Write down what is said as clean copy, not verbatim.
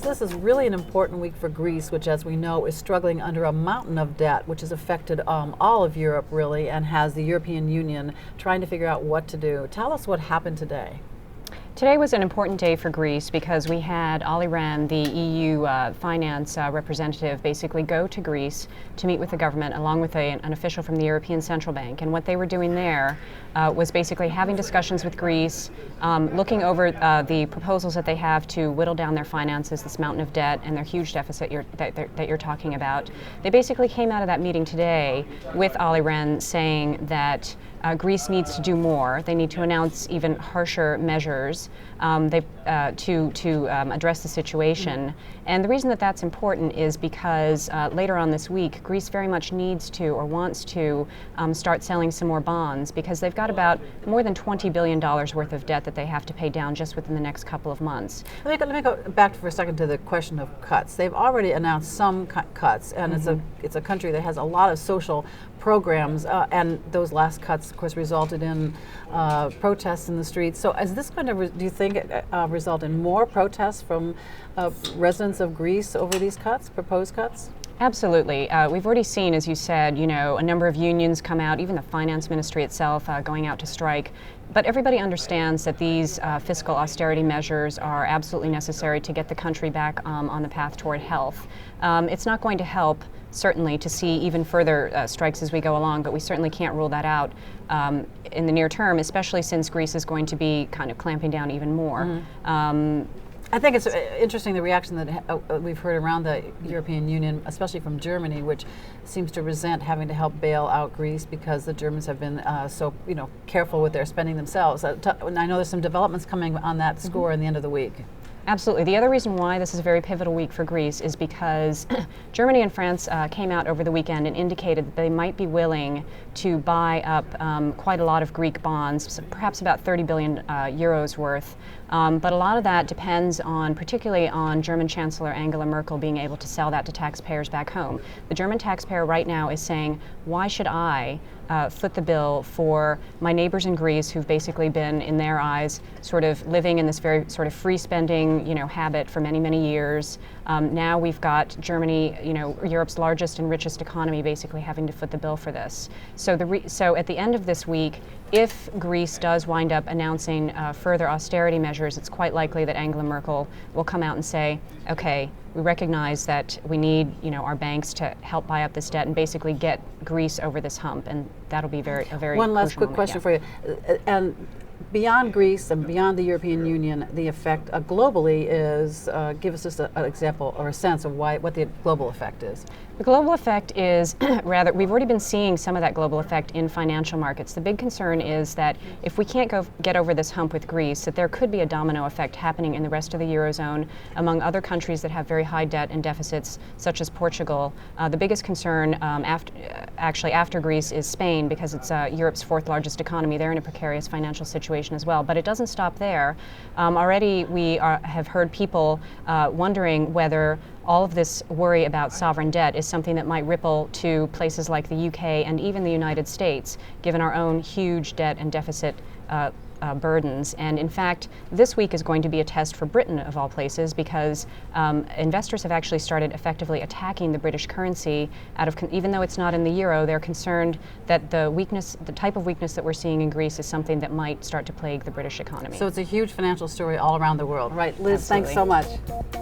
this is really an important week for Greece, which, as we know, is struggling under a mountain of debt, which has affected all of Europe, really, and has the European Union trying to figure out what to do. Tell us what happened today. Today was an important day for Greece because we had Alderman, the EU finance representative, basically go to Greece to meet with the government along with an official from the European Central Bank. And what they were doing there was basically having discussions with Greece, looking over the proposals that they have to whittle down their finances, this mountain of debt and their huge deficit that you're talking about. They basically came out of that meeting today with Alderman saying that Greece needs to do more. They need to announce even harsher measures to address the situation. And the reason that that's important is because later on this week, Greece very much needs to or wants to start selling some more bonds because they've got about more than $20 billion worth of debt that they have to pay down just within the next couple of months. Let me go back for a second to the question of cuts. They've already announced some cuts, and it's a country that has a lot of social programs, and those last cuts, of course, resulted in protests in the streets. So is this going to, do you think, result in more protests from residents of Greece over these cuts, proposed cuts? Absolutely. We've already seen, as you said, a number of unions come out, even the finance ministry itself going out to strike. But everybody understands that these fiscal austerity measures are absolutely necessary to get the country back on the path toward health. It's not going to help, certainly, to see even further strikes as we go along, but we certainly can't rule that out in the near term, especially since Greece is going to be kind of clamping down even more. I think it's interesting the reaction that we've heard around the European Union, especially from Germany, which seems to resent having to help bail out Greece because the Germans have been so careful with their spending themselves. I know there's some developments coming on that score in the end of the week. Absolutely. The other reason why this is a very pivotal week for Greece is because Germany and France came out over the weekend and indicated that they might be willing to buy up quite a lot of Greek bonds, perhaps about 30 billion euros worth. But a lot of that depends on, particularly on German Chancellor Angela Merkel being able to sell that to taxpayers back home. The German taxpayer right now is saying, why should I foot the bill for my neighbors in Greece who've basically been, in their eyes, sort of living in this very sort of free spending, habit for many, many years. Now we've got Germany, Europe's largest and richest economy, basically having to foot the bill for this. So so at the end of this week, if Greece does wind up announcing further austerity measures, it's quite likely that Angela Merkel will come out and say, okay, we recognize that we need, our banks to help buy up this debt and basically get Greece over this hump, and that'll be a very One last quick moment, question for you, and beyond Greece and beyond the European Union, the effect globally is, give us just an example or a sense of what the global effect is. The global effect is rather, we've already been seeing some of that global effect in financial markets. The big concern is that if we can't get over this hump with Greece, that there could be a domino effect happening in the rest of the Eurozone among other countries that have very high debt and deficits, such as Portugal. The biggest concern after Greece is Spain, because it's Europe's fourth largest economy. They're in a precarious financial situation as well. But it doesn't stop there. Already we have heard people wondering whether all of this worry about sovereign debt is something that might ripple to places like the UK and even the United States, given our own huge debt and deficit burdens. And in fact, this week is going to be a test for Britain, of all places, because investors have actually started effectively attacking the British currency even though it's not in the euro. They're concerned that the type of weakness that we're seeing in Greece is something that might start to plague the British economy. So it's a huge financial story all around the world, right? Liz, Absolutely. Thanks so much.